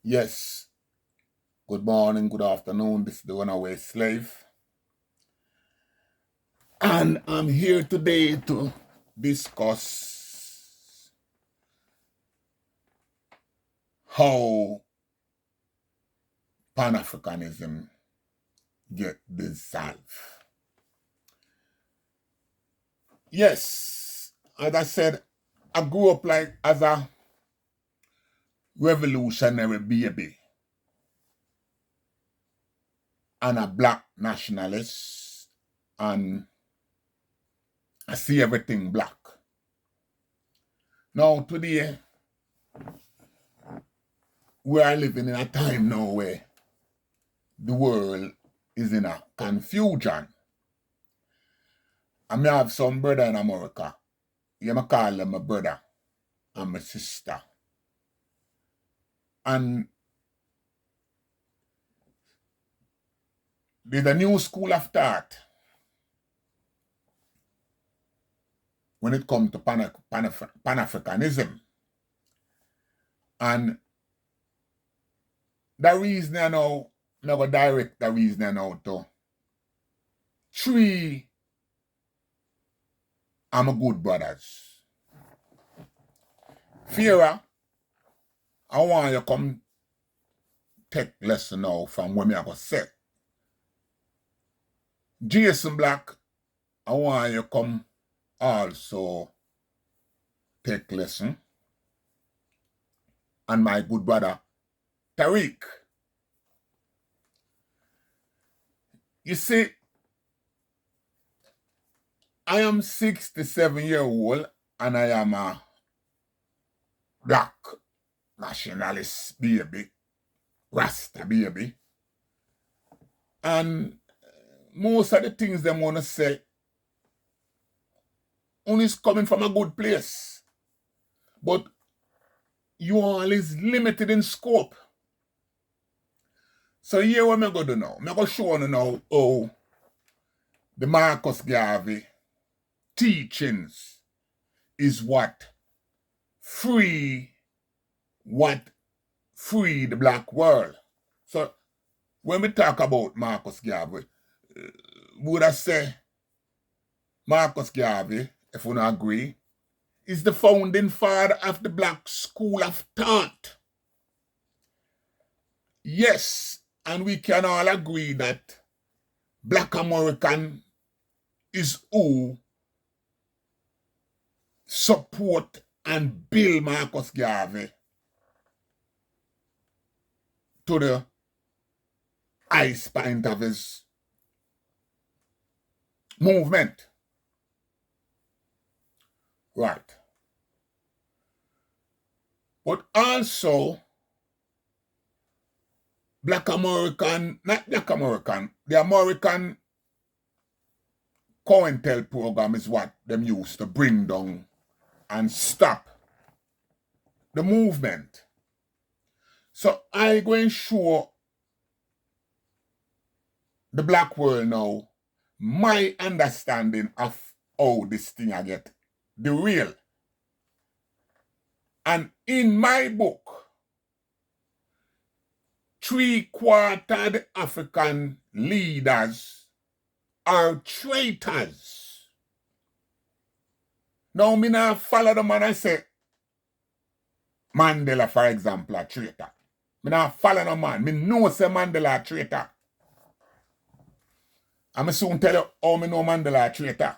Yes, good morning, good afternoon. This is the Runaway Slave. And I'm here today to discuss how Pan-Africanism get dissolved. Yes, as I said, I grew up like as a revolutionary baby and a black nationalist, and I see everything black. Now today, we are living in a time now where the world is in a confusion. I may have some brother in America. You may call them my brother and my sister. And there's a new school of thought when it comes to Pan-Africanism. And the reason I know, I'm going to direct the reason I know to three are my good brothers. Fiera, I want you to come take lesson now from what me I go say. Jason Black, I want you to come also take lesson. And my good brother, Tariq. You see, I am 67-year-old and I am a black nationalist baby, Rasta baby. And most of the things them want to say only is coming from a good place. But you all is limited in scope. So here what I'm going to do now. I'm going to show you now how the Marcus Garvey teachings is what free the black world. So when we talk about Marcus Garvey, would I say Marcus Garvey, if we don't agree, is the founding father of the black school of thought. Yes, and we can all agree that black American is who support and build Marcus Garvey to the highest point of his movement. Right. But also, black American, not black American, the American COINTEL program is what them used to bring down and stop the movement. So I going to show the black world now my understanding of how this thing I get the real. And in my book, 3/4 the African leaders are traitors. Now, me not follow the man and say, Mandela, for example, a traitor. Me not follow the man. Me know say Mandela a traitor. And me soon tell you how me know Mandela a traitor.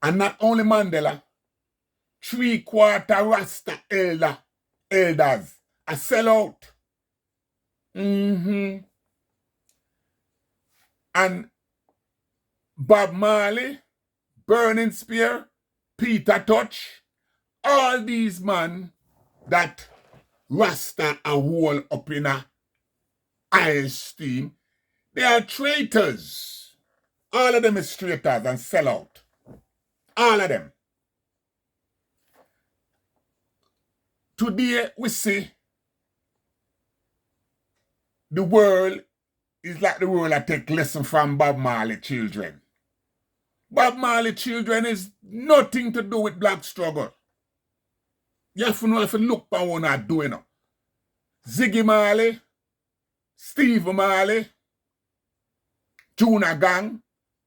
And not only Mandela, 3/4 Rasta elders a sell out. And Bob Marley, Burning Spear, Peter Touch, all these men that Rasta are whole up in a high esteem, they are traitors. All of them is traitors and sell out. All of them. Today we see the world is like the world that take lesson from Bob Marley children. Bob Marley children is nothing to do with black struggle. You have to know if you look at what I'm doing. Ziggy Marley, Steve Marley, Junior Gang,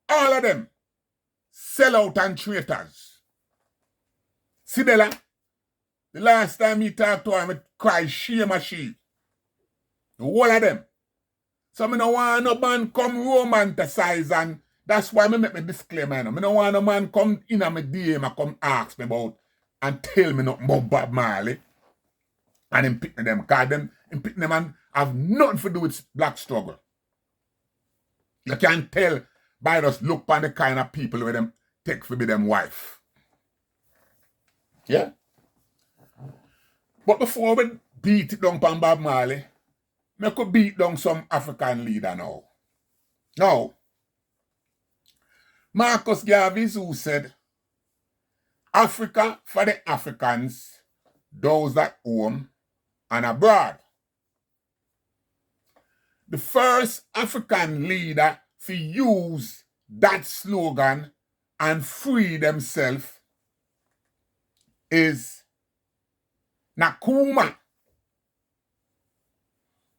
all of them, sellout and traitors. Sidela, the last time he talked to him, I cried shame a she. The whole of them. So I don't want no man come romanticize, and that's why I make my disclaimer. I don't want no man come in on my DM and come ask me about and tell me nothing about Bob Marley and him picking them, because him picking them and have nothing to do with black struggle. You can tell by just look on the kind of people where them take for be them wife. Yeah? But before we beat it down on Bob Marley, I could beat down some African leader now. Now, Marcus Garvey, who said, Africa for the Africans, those at home and abroad. The first African leader to use that slogan and free themselves is Nkrumah.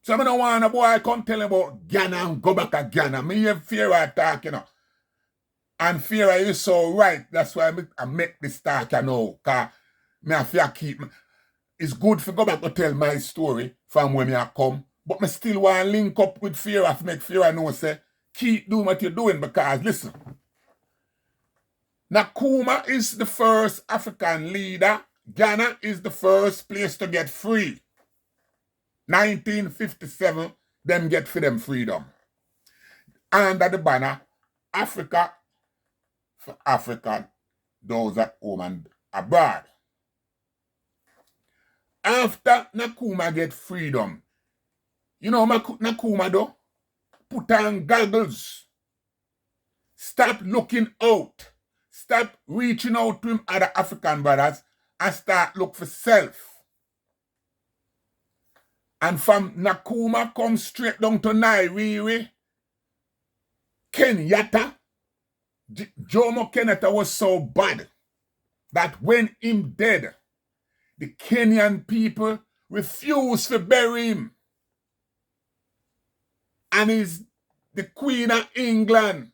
So I don't want a boy come tell about Ghana and go back to Ghana. Me hear Fear talk, you know. And Fear is so right. That's why I make this talk, you know. Because I fear keep... It's good to go back to tell my story from when I come. But I still want to link up with Fear to make Fear know, say, keep doing what you're doing. Because, listen, Nkrumah is the first African leader. Ghana is the first place to get free. 1957, them get for them freedom. Under the banner, Africa for African, those at home and abroad. After Nkrumah get freedom, you know Nkrumah though? Put on goggles. Stop looking out. Stop reaching out to him other African brothers and start look for self. And from Nkrumah come straight down to Nairiri, Kenyatta. Jomo Kenyatta was so bad that when him dead, the Kenyan people refused to bury him. And the Queen of England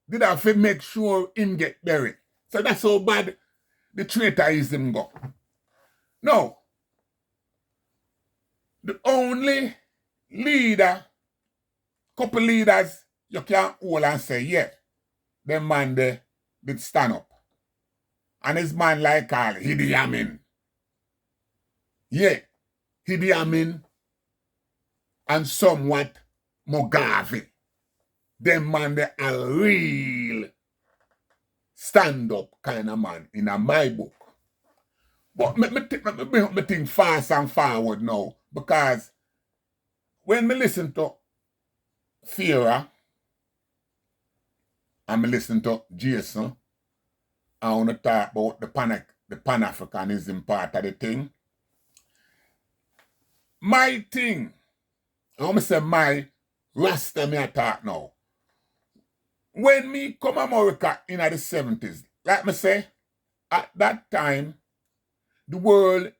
did have to make sure him get buried. So that's how bad the traitorism go. Now, the only leader, couple leaders, you can hold and say, yeah, them man there did stand up. And his man like called Idi Amin. Yeah, Idi Amin and somewhat Mugabe. Them man they a real stand-up kind of man in my book. But me think fast and forward now. Because when me listen to Fear and me listen to Jason, I want to talk about the Pan-Africanism part of the thing. My thing, I want to say my Rasta me I talk now. When me come to America in the 70s, like me say, at that time, the world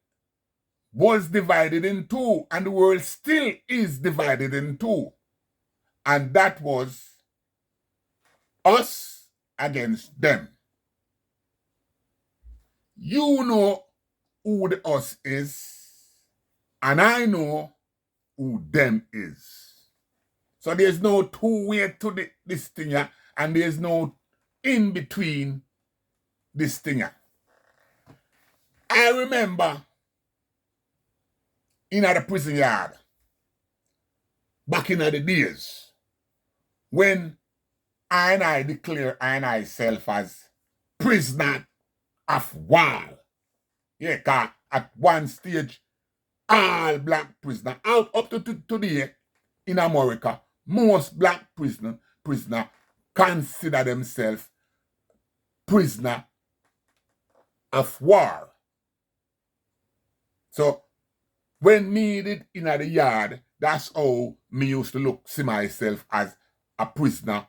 was divided in two, and the world still is divided in two. And that was us against them. You know who the us is, and I know who them is. So there's no two-way to this thing here, and there's no in-between this thing here. I remember in the prison yard, back in the days, when I declare I self as prisoner of war. Yeah, because at one stage, all black prisoners, out up to today in America, most black prisoner consider themselves prisoner of war. So when me did in the yard, that's how me used to see myself as a prisoner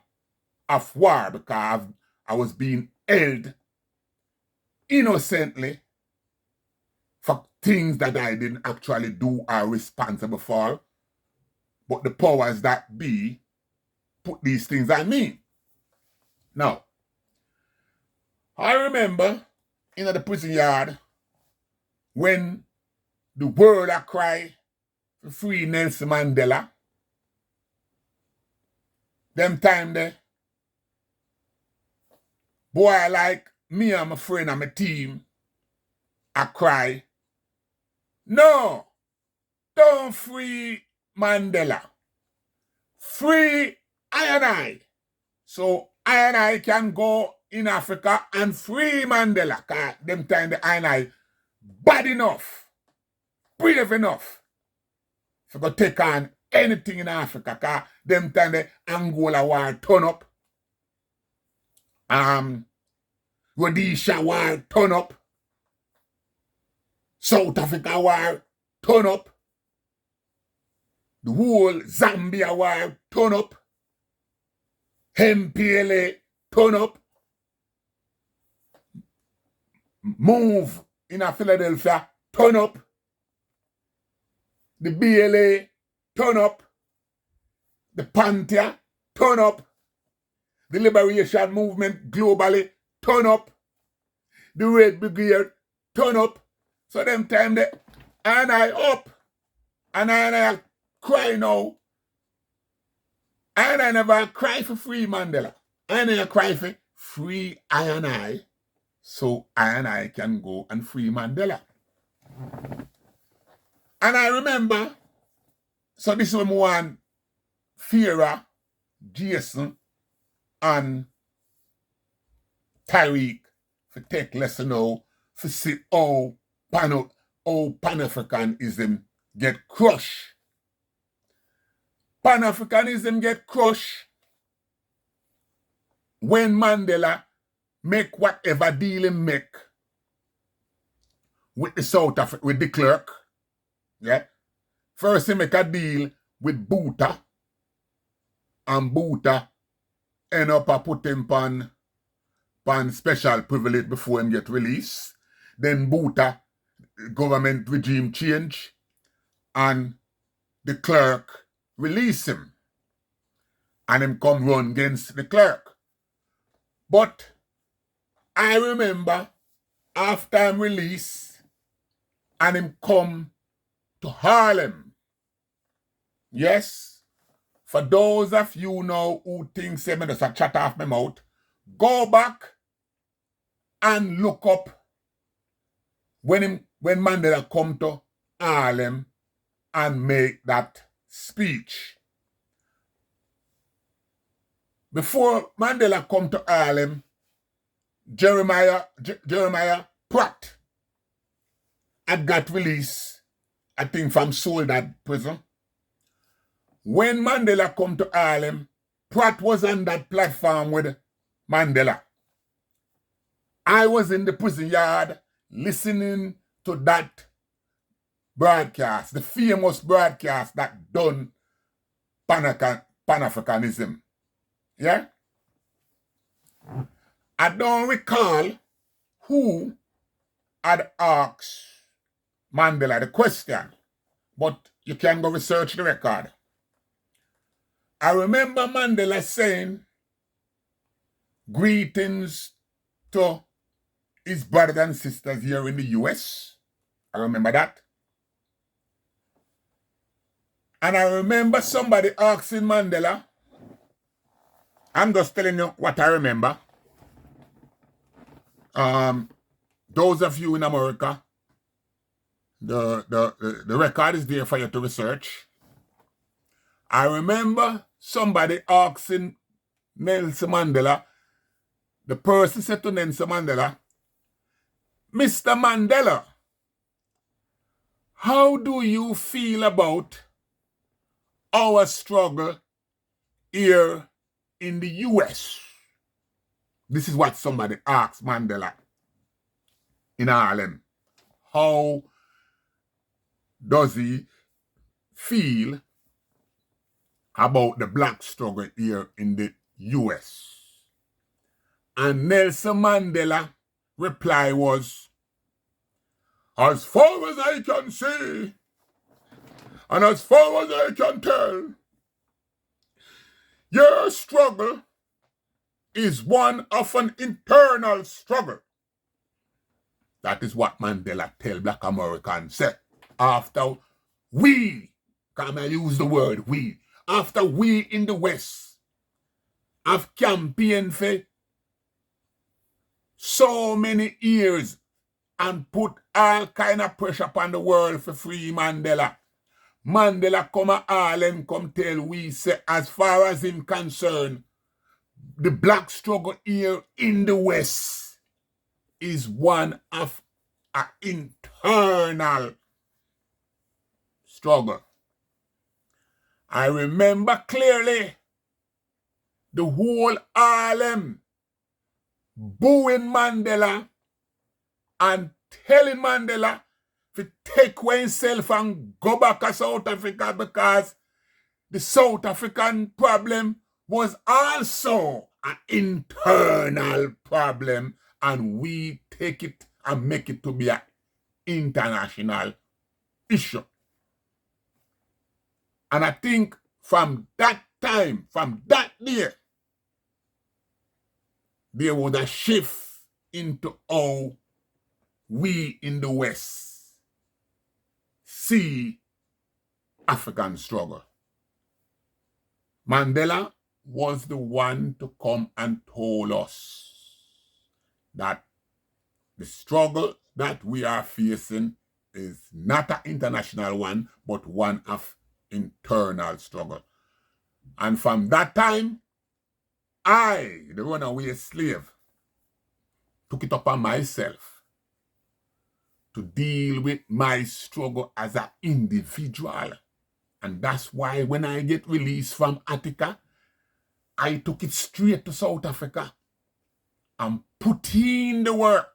of war, because I was being held innocently for things that I didn't actually do are responsible for, but the powers that be put these things on me. Now, I remember in the prison yard when the world a cry for free Nelson Mandela. Them time there, boy like me and my friend and my team, I cry, no, don't free Mandela. Free I and I. So I and I can go in Africa and free Mandela. Cause them time the I and I bad enough, brave enough to go take on anything in Africa. Cause them time the Angola war turn up. Rhodesia war turn up. South Africa war turn up. The whole Zambia war turn up. MPLA turn up. Move in Philadelphia turn up. The BLA turn up. The Panthea turn up. The Liberation Movement globally turn up. The Red Brigade turn up. So them time they and I up. And I cry now. And I never cry for free Mandela. And I cry for free I and I. So I and I can go and free Mandela. And I remember, so this was one Fira, Jason, and Tyreek for take lesson now for see how Pan-Africanism get crushed. Pan-Africanism get crushed when Mandela make whatever deal he make with the South Africa, with de Klerk. Yeah. First he make a deal with Botha, and Botha end up a put him pan special privilege before him get released. Then Botha government regime change and de Klerk release him. And him come run against de Klerk. But I remember after him release and him come to Harlem. Yes, for those of you now who think say me just a chat off my mouth, go back and look up when Mandela come to Harlem and make that speech. Before Mandela come to Harlem, Jeremiah Pratt had got released, I think, from Soledad prison. When Mandela come to Harlem, Pratt was on that platform with Mandela. I was in the prison yard listening to that broadcast, the famous broadcast that done Pan-Africanism. Yeah? I don't recall who had asked Mandela the question, but you can go research the record. I remember Mandela saying greetings to his brothers and sisters here in the US. I remember that. And I remember somebody asking Mandela, I'm just telling you what I remember. Those of you in America, the record is there for you to research. I remember somebody asking Nelson Mandela, the person said to Nelson Mandela, Mr. Mandela, how do you feel about our struggle here in the US? This is what somebody asked Mandela in Harlem. How does he feel about the black struggle here in the US? And Nelson Mandela reply was, as far as I can see, and as far as I can tell, your struggle is one of an internal struggle. That is what Mandela tell black Americans say. After we, can I use the word we, after we in the West have campaigned for so many years and put all kind of pressure upon the world for free Mandela. Mandela come a Harlem come tell we say as far as him concerned, the black struggle here in the West is one of an internal struggle. I remember clearly the whole Harlem booing Mandela and telling Mandela to take away himself and go back to South Africa because the South African problem was also an internal problem and we take it and make it to be an international issue. And I think from that time, from that day, there was a shift into how we in the West see African struggle. Mandela was the one to come and told us that the struggle that we are facing is not an international one, but one of internal struggle. And from that time, I, the runaway slave, took it upon myself to deal with my struggle as an individual. And that's why when I get released from Attica, I took it straight to South Africa and put in the work.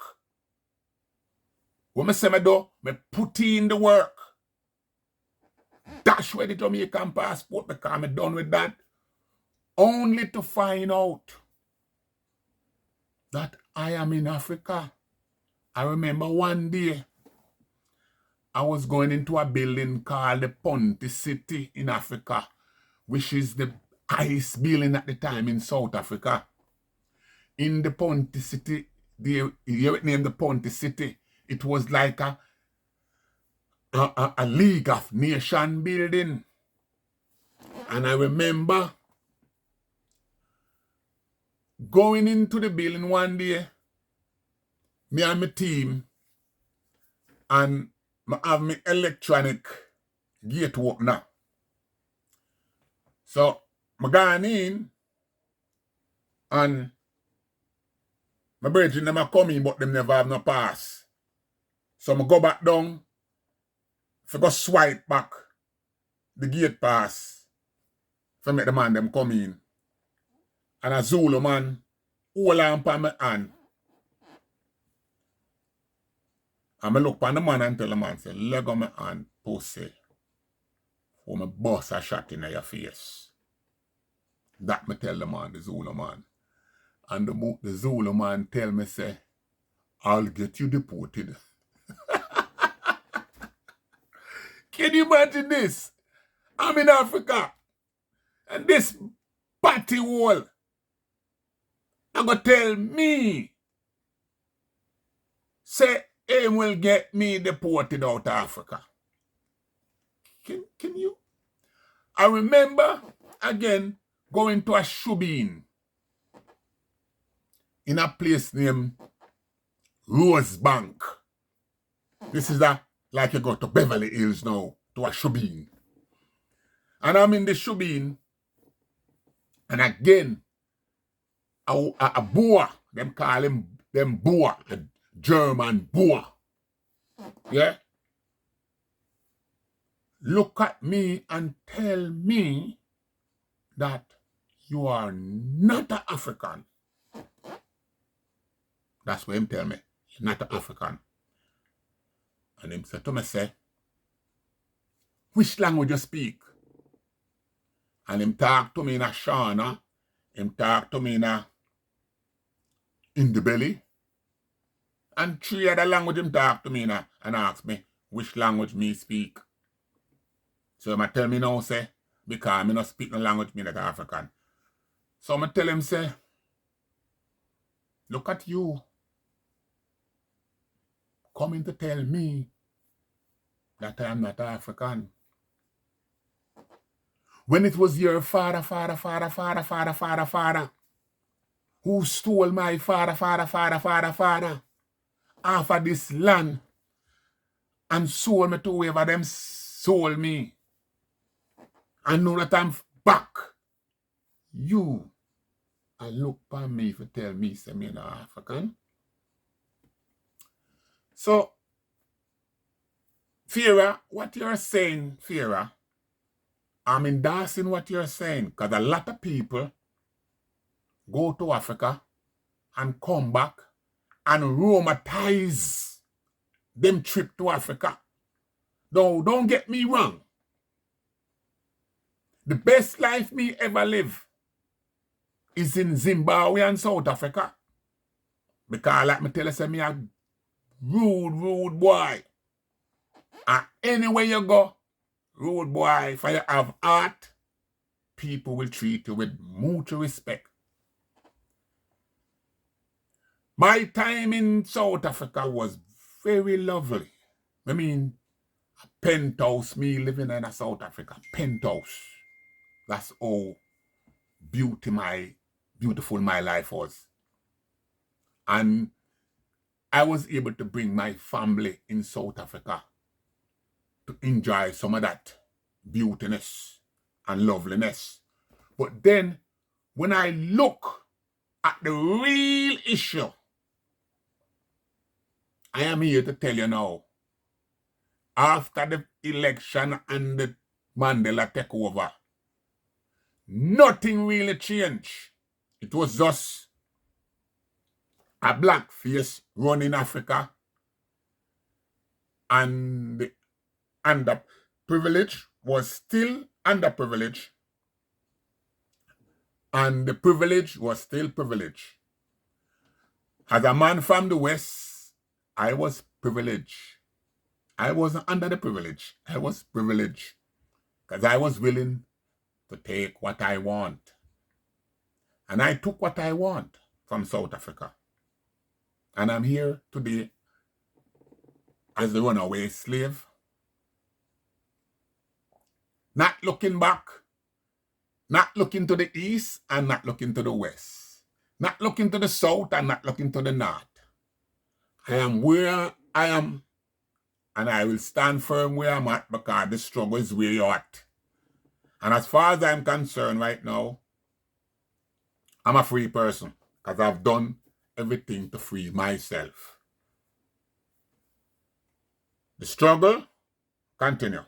When I say I do, I put in the work. Dash with the Jamaican passport because I'm done with that. Only to find out that I am in Africa. I remember one day I was going into a building called the Ponty City in Africa, which is the highest building at the time in South Africa. In the Ponty City, you named the Ponty City, it was like a League of Nations building. And I remember going into the building one day, me and my team, and I have my electronic gate opener. So I gone in, and my brethren them are coming, but them never have no pass. So I go back down, if I go swipe back the gate pass, for make the man them come in. And a Zulu man hold on by my hand. And I look on the man and tell the man, say, leg on my hand, pussy. For my boss a shot in your face. That me tell the man, the Zulu man. And the Zulu man tell me, say, I'll get you deported. Can you imagine this? I'm in Africa. And this party wall, I'm going to tell me, say, he will get me deported out of Africa. Can you? I remember, again, going to a shubin in a place named Rosebank. This is like you go to Beverly Hills now, to a shubin. And I'm in the shubin, and again, a Boer, them call him them Boer, a German Boer. Yeah? Look at me and tell me that you are not an African. That's what him tell me. You're not an African. And him said to me, say, which language you speak? And him talk to me in a Shana. Him talk to me in the belly. and 3 other language him talk to me now and ask me which language me speak. So him tell me now, say, because me not speak no language, me not African. So I tell him, say, look at you coming to tell me that I am not African. When it was your father who stole my father off of this land and sold me to whoever them sold me. And now that I'm back, you and look for me to tell me say me not African. So, Farah, what you're saying, Farah, I'm endorsing what you're saying, because a lot of people go to Africa and come back and romanticize them trip to Africa. No, don't get me wrong. The best life me ever live is in Zimbabwe and South Africa. Because like me tell you, say me a rude boy. And anywhere you go, rude boy, if you have art, people will treat you with mutual respect. My time in South Africa was very lovely. I mean, a penthouse, me living in a South Africa penthouse. That's how beautiful my life was. And I was able to bring my family in South Africa to enjoy some of that beautiness and loveliness. But then, when I look at the real issue, I am here to tell you now, after the election and the Mandela takeover, nothing really changed. It was just a black face running Africa, and the underprivileged was still underprivileged, and the privilege was still privileged. As a man from the West, I was privileged. I wasn't under the privilege. I was privileged because I was willing to take what I want. And I took what I want from South Africa. And I'm here today as the runaway slave. Not looking back, not looking to the east and not looking to the west. Not looking to the south and not looking to the north. I am where I am, and I will stand firm where I'm at because the struggle is where you're at. And as far as I'm concerned right now, I'm a free person because I've done everything to free myself. The struggle continue.